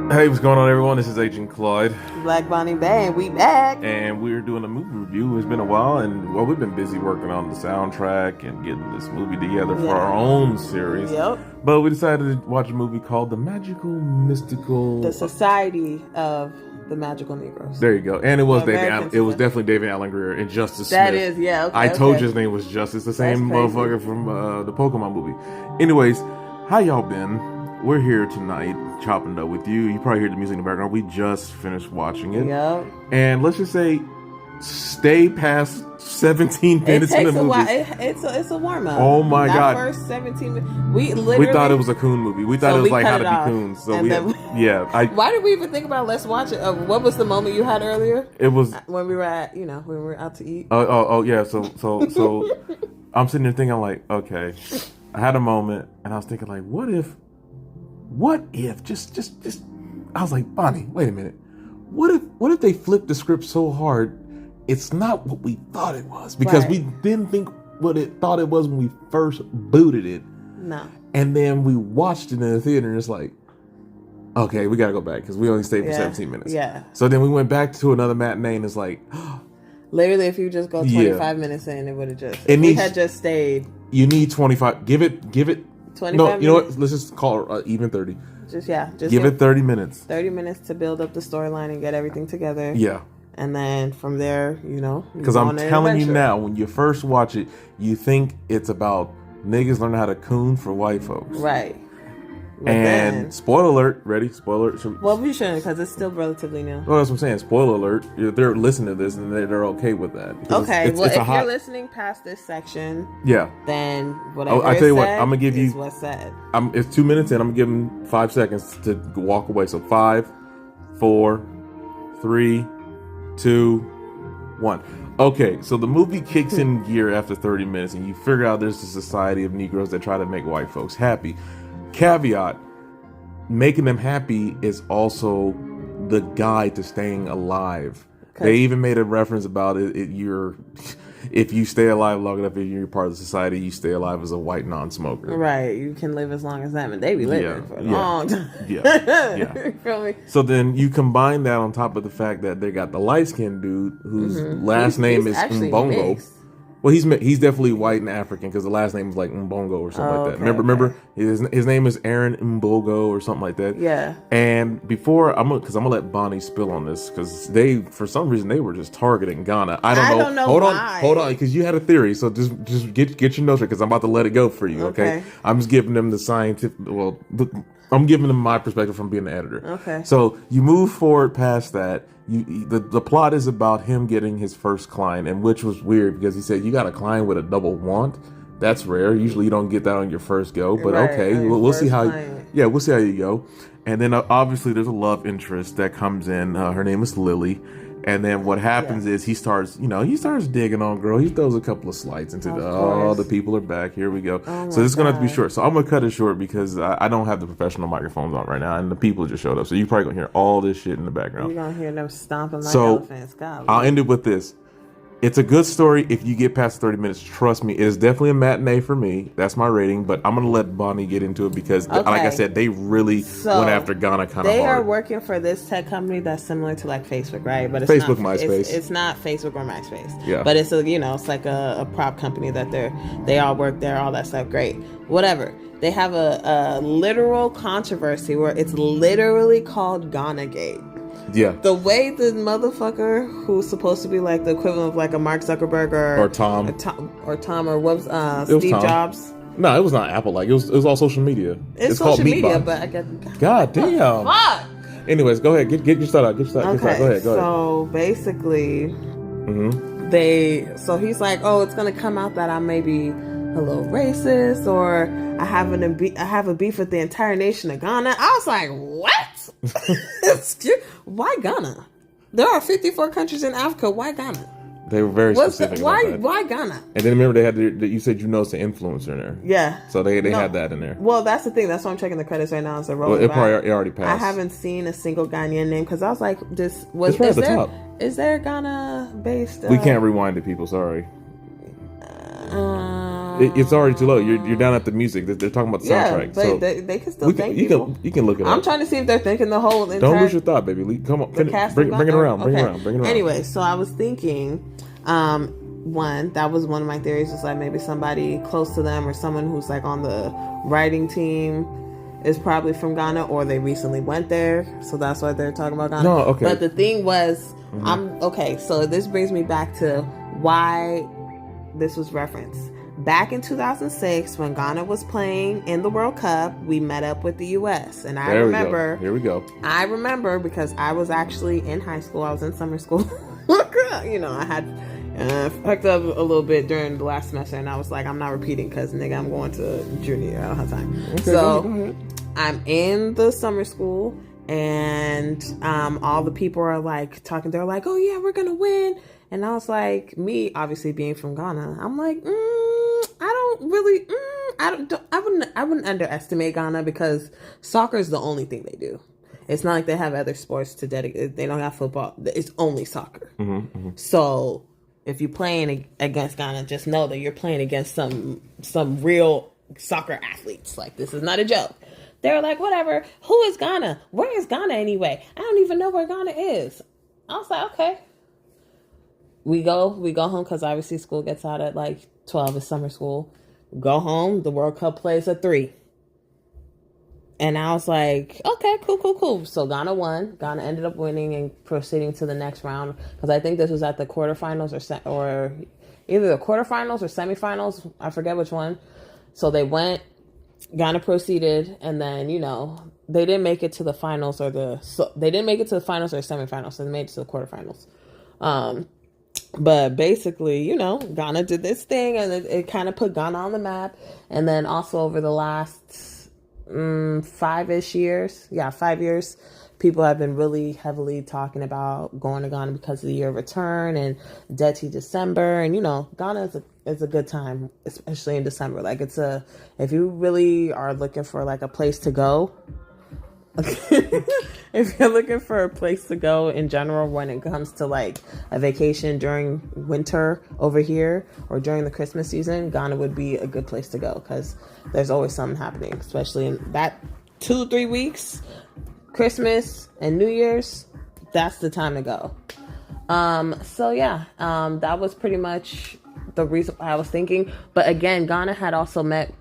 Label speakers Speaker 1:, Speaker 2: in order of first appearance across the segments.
Speaker 1: Hey, what's going on, everyone? This is Agent Clyde,
Speaker 2: Black Bahni Bay, we back.
Speaker 1: and we're doing a movie review. It's been a while, and well, we've been busy working on the soundtrack and getting this movie together for our own series.
Speaker 2: Yep.
Speaker 1: But we decided to watch a movie called The Magical Mystical.
Speaker 2: The Society of the Magical Negroes.
Speaker 1: There you go. And it was
Speaker 2: The
Speaker 1: David.
Speaker 2: Americans
Speaker 1: It was
Speaker 2: did that.
Speaker 1: definitely David Allen Greer and Justice
Speaker 2: That
Speaker 1: Smith.
Speaker 2: is, yeah. Okay,
Speaker 1: I told
Speaker 2: okay.
Speaker 1: you his name was Justice, the same
Speaker 2: That's crazy.
Speaker 1: motherfucker from the Pokemon movie. Anyways, how y'all been? We're here tonight, chopping it up with you. You probably hear the music in the background. We just finished watching it.
Speaker 2: Yep.
Speaker 1: And let's just say, stay past 17
Speaker 2: It
Speaker 1: minutes in
Speaker 2: takes
Speaker 1: the
Speaker 2: a
Speaker 1: movie.
Speaker 2: while. It's a warm up.
Speaker 1: Oh my
Speaker 2: That
Speaker 1: God.
Speaker 2: First 17 minutes. We literally.
Speaker 1: We thought it was a coon movie. We thought
Speaker 2: So
Speaker 1: it was
Speaker 2: we
Speaker 1: like
Speaker 2: cut
Speaker 1: How to
Speaker 2: it off.
Speaker 1: Be Coons. So
Speaker 2: And
Speaker 1: we,
Speaker 2: then
Speaker 1: had,
Speaker 2: Why did we even think about let's watch it? What was the moment you had earlier
Speaker 1: it was.
Speaker 2: when we were at when we were out to eat?
Speaker 1: Oh yeah. So I'm sitting there thinking, I'm like, okay. I had a moment, and I was thinking, like, what if? Just. I was like, Bonnie, wait a minute. What if they flipped the script so hard, it's not what we thought it was, because
Speaker 2: Right.
Speaker 1: we didn't think what it thought it was when we first booted it,
Speaker 2: No.
Speaker 1: and then we watched it in the theater, and it's like, okay, we gotta go back because we only stayed for
Speaker 2: Yeah.
Speaker 1: 17 minutes.
Speaker 2: Yeah.
Speaker 1: So then we went back to another matinee, and it's like,
Speaker 2: Literally, if you just go
Speaker 1: Yeah.
Speaker 2: 25 minutes in, it would have just.
Speaker 1: It
Speaker 2: If we
Speaker 1: needs-
Speaker 2: had just stayed
Speaker 1: you need 25. Give it.
Speaker 2: 25
Speaker 1: No,
Speaker 2: minutes.
Speaker 1: you know what? Let's just call it even 30.
Speaker 2: Just
Speaker 1: Give it 30 minutes.
Speaker 2: 30 minutes to build up the storyline and get everything together.
Speaker 1: Yeah.
Speaker 2: And then from there,
Speaker 1: Because I'm telling you now, when you first watch it, you think it's about niggas learning how to coon for white folks.
Speaker 2: Right. But
Speaker 1: And
Speaker 2: then,
Speaker 1: spoiler alert, ready? Spoiler alert.
Speaker 2: well, we shouldn't because it's still relatively new.
Speaker 1: Well, that's what I'm saying. Spoiler alert. They're listening to this and they're okay with that. Because
Speaker 2: Okay,
Speaker 1: it's
Speaker 2: well,
Speaker 1: a
Speaker 2: if
Speaker 1: hot-
Speaker 2: you're listening past this section,
Speaker 1: Yeah.
Speaker 2: then whatever
Speaker 1: I tell you what,
Speaker 2: said
Speaker 1: I'm gonna give you-
Speaker 2: is what's said.
Speaker 1: It's 2 minutes in. I'm going to give them 5 seconds to walk away. So 5, 4, 3, 2, 1. Okay, so the movie kicks in gear after 30 minutes, and you figure out there's a society of Negroes that try to make white folks happy. Caveat: making them happy is also the guide to staying alive. They even made a reference about it. If you stay alive long enough and you're part of the society, you stay alive as a white non-smoker.
Speaker 2: Right, you can live as long as them, and they be living for a long time.
Speaker 1: Yeah.
Speaker 2: You feel me?
Speaker 1: So then you combine that on top of the fact that they got the light-skinned dude whose last name
Speaker 2: He's
Speaker 1: is
Speaker 2: actually
Speaker 1: Mbongo.
Speaker 2: mixed.
Speaker 1: Well, he's definitely white and African because the last name is like Mbongo or something like that.
Speaker 2: Okay,
Speaker 1: Remember his name is Aaron Mbogo or something like that.
Speaker 2: Yeah.
Speaker 1: And before I'm gonna let Bonnie spill on this because they for some reason they were just targeting Ghana. I don't know. Hold on, because you had a theory. So just get your notes right because I'm about to let it go for you. Okay. I'm just giving them the scientific. Well, I'm giving them my perspective from being the editor.
Speaker 2: Okay.
Speaker 1: So you move forward past that. The plot is about him getting his first client, and which was weird because he said you got a client with a double wand. That's rare. Usually you don't get that on your first go, but
Speaker 2: Right,
Speaker 1: okay,
Speaker 2: on your
Speaker 1: we'll see
Speaker 2: first
Speaker 1: how.
Speaker 2: client.
Speaker 1: Yeah, we'll see how you go. And then obviously there's a love interest that comes in. Her name is Lily. And then what happens is he starts digging on girl. He throws a couple of slides into
Speaker 2: course.
Speaker 1: the people are back. Here we go.
Speaker 2: Oh
Speaker 1: So
Speaker 2: my
Speaker 1: this is going to have to be
Speaker 2: God.
Speaker 1: short. So I'm going to cut it short because I don't have the professional microphones on right now. And the people just showed up. So you're probably going to hear all this shit in the background.
Speaker 2: You're going to hear them stomping like
Speaker 1: So,
Speaker 2: elephants. God,
Speaker 1: I'll end it with this. It's a good story if you get past 30 minutes. Trust me, it is definitely a matinee for me. That's my rating, but I'm going to let Bonnie get into it because, like I
Speaker 2: Okay.
Speaker 1: said, they really
Speaker 2: So,
Speaker 1: went after Ghana kind of
Speaker 2: They are
Speaker 1: hard.
Speaker 2: working for this tech company that's similar to like Facebook, right? But it's
Speaker 1: Facebook,
Speaker 2: not,
Speaker 1: MySpace.
Speaker 2: It's not Facebook or MySpace.
Speaker 1: Yeah.
Speaker 2: But it's it's like a prop company that they all work there, all that stuff. Great, whatever. They have a literal controversy where it's literally called Ghana Gate.
Speaker 1: Yeah.
Speaker 2: The way the motherfucker who's supposed to be like the equivalent of like a Mark Zuckerberg or
Speaker 1: Tom.
Speaker 2: or what was Steve
Speaker 1: Tom.
Speaker 2: Jobs.
Speaker 1: No, it was not Apple. Like it was all social media.
Speaker 2: It's
Speaker 1: called
Speaker 2: social media,
Speaker 1: Meatbox.
Speaker 2: but I get
Speaker 1: God damn.
Speaker 2: fuck.
Speaker 1: Anyways, go ahead. Get your start out. Get your start.
Speaker 2: Okay,
Speaker 1: Go ahead. Go ahead.
Speaker 2: so basically,
Speaker 1: Mm-hmm.
Speaker 2: so he's like, oh, it's gonna come out that I may be a little racist, or I have a beef with the entire nation of Ghana. I was like, what? Why Ghana? There are 54 countries in Africa. Why Ghana?
Speaker 1: They were very specific about that.
Speaker 2: Why Ghana?
Speaker 1: And then remember they had you said you noticed the influencer in there.
Speaker 2: Yeah.
Speaker 1: So they
Speaker 2: No.
Speaker 1: had that in there.
Speaker 2: Well, that's the thing. That's why I'm checking the credits right now as they're
Speaker 1: Well,
Speaker 2: rolling.
Speaker 1: it
Speaker 2: by.
Speaker 1: already passed.
Speaker 2: I haven't seen a single Ghanaian name because I was like,
Speaker 1: It's right at the top.
Speaker 2: Is there Ghana based?
Speaker 1: We can't rewind it, people. Sorry. It's already too low. You're down at the music. They're talking about the soundtrack.
Speaker 2: But
Speaker 1: so
Speaker 2: they can still thank people.
Speaker 1: You can look it up.
Speaker 2: I'm trying to see if they're thinking the whole entire...
Speaker 1: Don't lose your thought, baby. Come on. Bring it around.
Speaker 2: Anyway, so I was thinking, one, that was one of my theories, was like maybe somebody close to them or someone who's like on the writing team is probably from Ghana, or they recently went there, so that's why they're talking about Ghana.
Speaker 1: No, okay.
Speaker 2: But the thing was, so this brings me back to why this was referenced. Back in 2006, when Ghana was playing in the World Cup, we met up with the U.S. And I remember...
Speaker 1: Here we go.
Speaker 2: I remember because I was actually in high school. I was in summer school. I had fucked up a little bit during the last semester, and I was like, I'm not repeating because, nigga, I'm going to junior year. I don't have time. Okay, so I'm in the summer school, and all the people are like talking. They're like, oh, yeah, we're going to win. And I was like, me, obviously being from Ghana, I'm like, I wouldn't underestimate Ghana because soccer is the only thing they do. It's not like they have other sports to dedicate. They don't have football. It's only soccer. So if you're playing against Ghana, just know that you're playing against some real soccer athletes. Like, this is not a joke. They're like, whatever. Who is Ghana? Where is Ghana anyway? I don't even know where Ghana is. I was like, okay. We go home because obviously school gets out at like 12. It's summer school. Go home. The World Cup plays at 3. And I was like, okay, cool. So Ghana won. Ghana ended up winning and proceeding to the next round. Because I think this was at the quarterfinals or either the quarterfinals or semifinals. I forget which one. So they went. Ghana proceeded. And then, they didn't make it to the finals they didn't make it to the finals or semifinals. So they made it to the quarterfinals. But basically, Ghana did this thing, and it kind of put Ghana on the map. And then also over the last 5-ish years, 5 years, people have been really heavily talking about going to Ghana because of the year of return and Dirty December. And, Ghana is a good time, especially in December. Like, if you really are looking for like a place to go, if you're looking for a place to go in general when it comes to like a vacation during winter over here or during the Christmas season, Ghana would be a good place to go because there's always something happening, especially in that 2-3 weeks, Christmas and New Year's. That's the time to go. That was pretty much the reason I was thinking. But again, Ghana had also met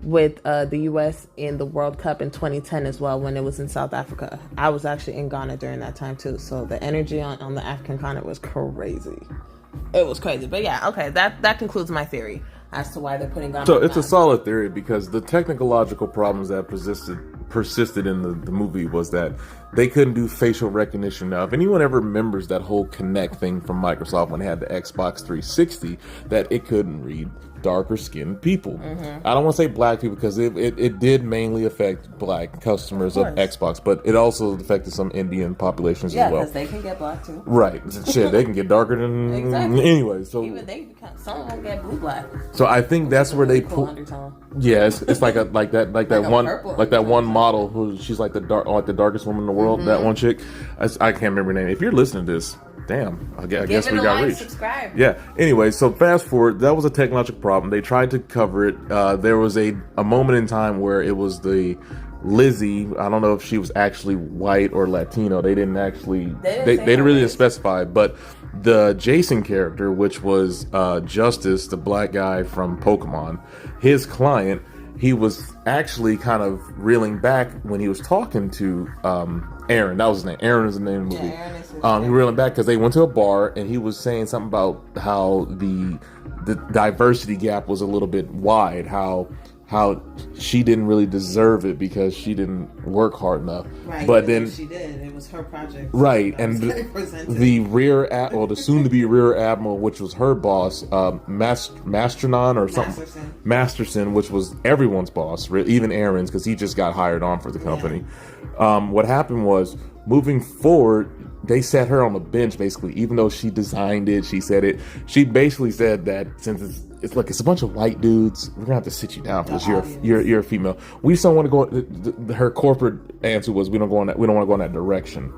Speaker 2: with the U.S. in the World Cup in 2010 as well, when it was in South Africa. I was actually in Ghana during that time too, so the energy on the African continent was crazy. It was crazy. But yeah, okay, that concludes my theory as to why they're putting Ghana.
Speaker 1: So it's a solid theory because the technological problems that persisted in the movie was that they couldn't do facial recognition. Now, if anyone ever remembers that whole Kinect thing from Microsoft when they had the Xbox 360, that it couldn't read darker skinned people. I don't want to say black people because it did mainly affect black customers of Xbox, but it also affected some Indian populations as well.
Speaker 2: Yeah, because they can get black too.
Speaker 1: Right. Shit, they can get darker than...
Speaker 2: Exactly.
Speaker 1: Anyway, so...
Speaker 2: Even some will get blue black.
Speaker 1: So I think that's where they
Speaker 2: cool
Speaker 1: put... Yeah, it's like that one model who she's like the darkest woman in the world. That one chick. I can't remember her name. If you're listening to this, damn, I guess we got reached.
Speaker 2: Subscribe.
Speaker 1: Yeah. Anyway, so fast forward. That was a technological problem. They tried to cover it. There was a moment in time where it was the Lizzie. I don't know if she was actually white or Latino. They didn't actually. They didn't really specify. But the Jason character, which was Justice, the black guy from Pokemon, his client, he was actually kind of reeling back when he was talking to Aaron. That was his name. Aaron is the name of the movie. Yeah, he reeling back because they went to a bar and he was saying something about how the diversity gap was a little bit wide. How she didn't really deserve it because she didn't work hard enough.
Speaker 2: Right,
Speaker 1: but then
Speaker 2: she did. It was her project.
Speaker 1: Right, and the soon-to-be rear admiral, which was her boss, Masterson or something, Masterson, which was everyone's boss, even Aaron's, because he just got hired on for the company. Yeah. What happened was, moving forward, they set her on the bench basically, even though she designed it. She said it. She basically said that since it's a bunch of white dudes, we're gonna have to sit you down because you're a female. We just don't want to go. Her corporate answer was we don't want to go in that direction.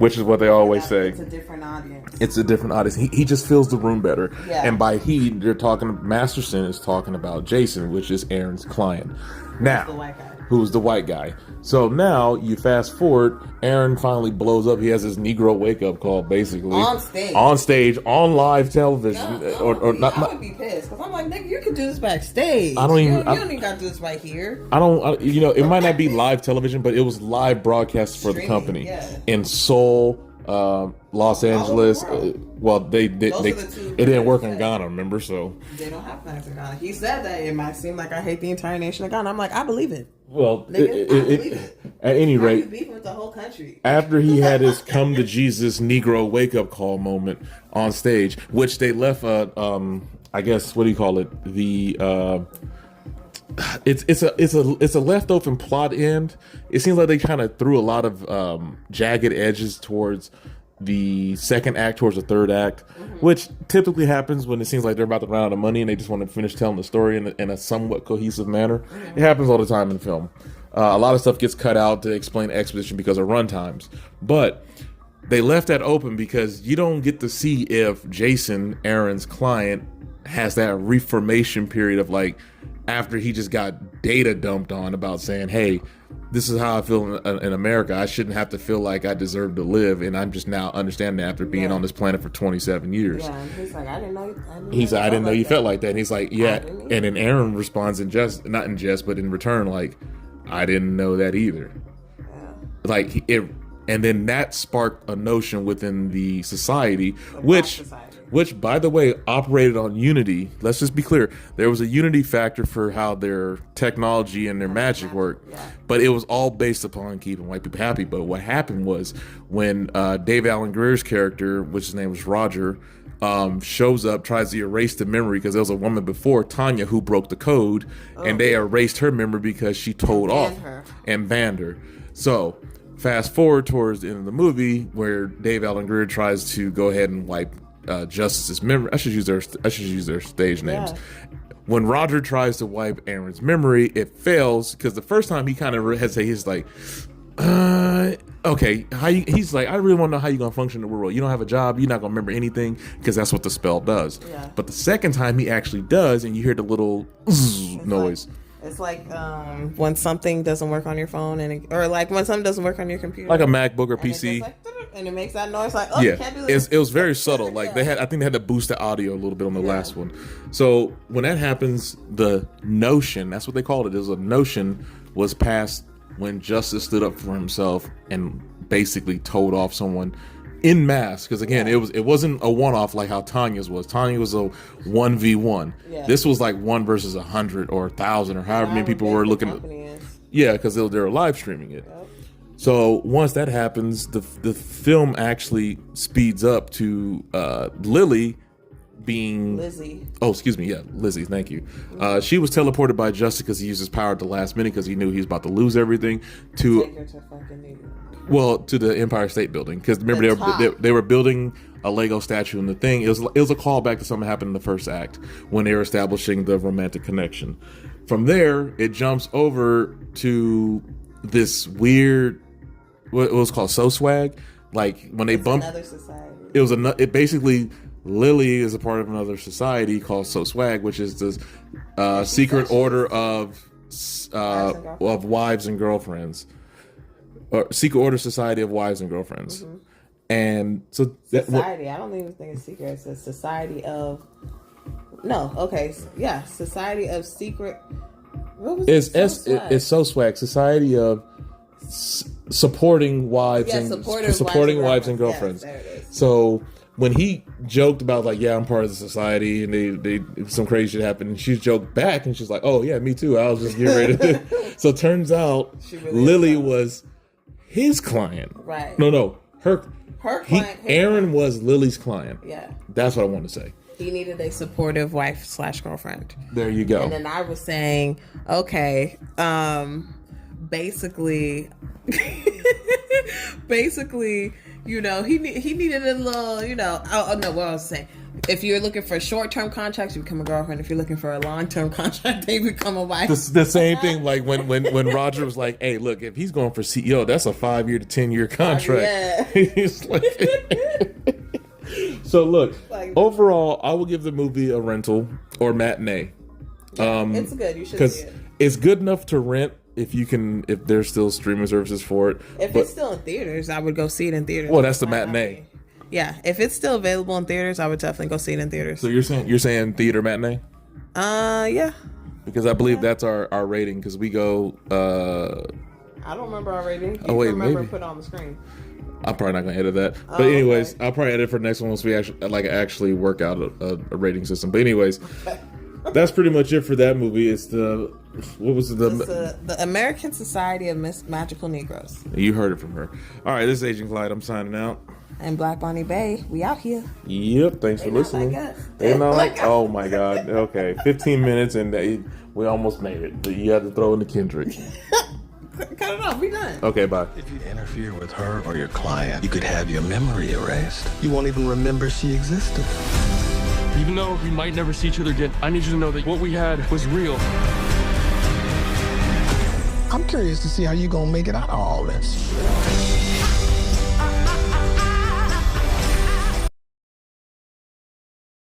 Speaker 1: which is what they always say.
Speaker 2: It's a different audience.
Speaker 1: It's a different audience. He just fills the room better.
Speaker 2: Yeah.
Speaker 1: And by he, they're talking. Masterson is talking about Jason, which is Aaron's client. Now,
Speaker 2: the white guy.
Speaker 1: Who's the white guy? So now you fast forward. Aaron finally blows up. He has his Negro wake up call, basically on stage, on live television, or not.
Speaker 2: I would be pissed because I'm like, nigga, you can do this backstage.
Speaker 1: I don't even.
Speaker 2: You don't even got to do this right here.
Speaker 1: I don't. It might not be live television, but it was live broadcast for the company in Seoul, Los Angeles. It didn't work in Ghana, remember? So
Speaker 2: they don't have plans in Ghana. He said that it might seem like I hate the entire nation of Ghana. I'm like, I believe it.
Speaker 1: Well,
Speaker 2: I believe it.
Speaker 1: At any rate,
Speaker 2: beefing with the whole country.
Speaker 1: After he had his come to Jesus Negro wake up call moment on stage, which they left I guess, what do you call it? It's a left open plot end. It seems like they kind of threw a lot of jagged edges towards the second act, towards the third act, which typically happens when it seems like they're about to run out of money and they just want to finish telling the story in a somewhat cohesive manner. It happens all the time in film. A lot of stuff gets cut out to explain exposition because of run times, but they left that open because you don't get to see if Jason, Aaron's client, has that reformation period of like after he just got data dumped on about saying, hey, this is how I feel in America. I shouldn't have to feel like I deserve to live, and I'm just now understanding after being on this planet for 27 years.
Speaker 2: Yeah, and he's like, I didn't know.
Speaker 1: He said, I didn't know you felt like that. And he's like, yeah. And then Aaron responds not in jest, but in return, like, I didn't know that either.
Speaker 2: Yeah.
Speaker 1: Like and then that sparked a notion within the society, which, by the way, operated on unity. Let's just be clear. There was a unity factor for how their technology and their magic worked, but it was all based upon keeping white people happy. But what happened was when Dave Allen Greer's character, which his name was Roger, shows up, tries to erase the memory because there was a woman before, Tanya, who broke the code, and they erased her memory because she told off and banned her. So fast forward towards the end of the movie where Dave Allen Greer tries to go ahead and wipe Justice's memory. I should use their stage names. When Roger tries to wipe Aaron's memory, it fails because the first time he kind of hesitates. He's like, okay, he's like, I really want to know how you're gonna function in the world. You don't have a job, you're not gonna remember anything because that's what the spell does. But the second time he actually does, and you hear the little noise.
Speaker 2: It's like when something doesn't work on your phone, or like when something doesn't work on your computer,
Speaker 1: like a MacBook or PC,
Speaker 2: and it makes that noise. Like, you can't do this.
Speaker 1: It was very subtle. Like I think they had to boost the audio a little bit on the last one. So when that happens, the notion, that's what they called it. It was a notion was passed when Justice stood up for himself and basically told off someone in mass, because again, it wasn't a one-off like how Tanya's was. Tanya was a 1v1. This was like 1 versus 100 or 1,000 or however many people were looking at. Because they were live streaming it. So once that happens, the film actually speeds up to Lily being
Speaker 2: Lizzie.
Speaker 1: Oh, excuse me. Yeah, Lizzie. Thank you. She was teleported by Justice because he used his power at the last minute because he knew he was about to lose everything.
Speaker 2: Take her to fucking New York.
Speaker 1: Well, to the Empire State Building, because remember they were building a Lego statue in the thing. It was a callback to something that happened in the first act when they were establishing the romantic connection. From there, it jumps over to this weird, what was called So Swag, like when they bumped.
Speaker 2: Another society.
Speaker 1: It basically. Lily is a part of another society called So Swag, which is this secret order of wives and girlfriends, or secret order society of wives and girlfriends. And so
Speaker 2: society, I don't even think it's secret. It's a society of society of secret. What was it?
Speaker 1: It's So Swag, society of supporting wives supporting wives and girlfriends. Yes, so when he joked about like, I'm part of the society, and they some crazy shit happened, and she joked back, and she's like, oh yeah, me too. I was just getting ready to. So it turns out Lily was his client.
Speaker 2: Right.
Speaker 1: No, her
Speaker 2: client.
Speaker 1: Aaron was Lily's client.
Speaker 2: Yeah. That's
Speaker 1: what I wanted to say.
Speaker 2: He needed a supportive wife/girlfriend.
Speaker 1: There you go.
Speaker 2: And then I was saying, okay, basically, he needed a little, what I was saying. If you're looking for short-term contracts, you become a girlfriend. If you're looking for a long-term contract, they become a wife.
Speaker 1: The same thing, like when Roger was like, "Hey, look, if he's going for CEO, that's a 5-year to 10-year contract."
Speaker 2: Yeah.
Speaker 1: He's like, so look, overall, I will give the movie a rental or matinee.
Speaker 2: It's good. You should see it.
Speaker 1: It's good enough to rent if there's still streaming services for it.
Speaker 2: If it's still in theaters, I would go see it in theaters.
Speaker 1: Well, that's the matinee.
Speaker 2: Yeah, if it's still available in theaters, I would definitely go see it in theaters.
Speaker 1: So you're saying theater matinee?
Speaker 2: Yeah.
Speaker 1: Because I believe that's our rating. Because we go.
Speaker 2: I don't remember our rating.
Speaker 1: Maybe
Speaker 2: put it on the screen.
Speaker 1: I'm probably not gonna edit that. But anyways, okay. I'll probably edit for the next one once we actually work out a rating system. But anyways, that's pretty much it for that movie. It's the
Speaker 2: American Society of Magical Negroes.
Speaker 1: You heard it from her. All right, this is Agent Clyde. I'm signing out.
Speaker 2: And Black Bonnie Bay, we out here.
Speaker 1: Yep, thanks for listening. They're not like, oh my God. Okay, 15 minutes and we almost made it. You had to throw in the Kendrick.
Speaker 2: Cut it off, we done.
Speaker 1: Okay, bye.
Speaker 3: If you interfere with her or your client, you could have your memory erased. You won't even remember she existed.
Speaker 4: Even though we might never see each other again, I need you to know that what we had was real.
Speaker 3: I'm curious to see how you gonna make it out of all this.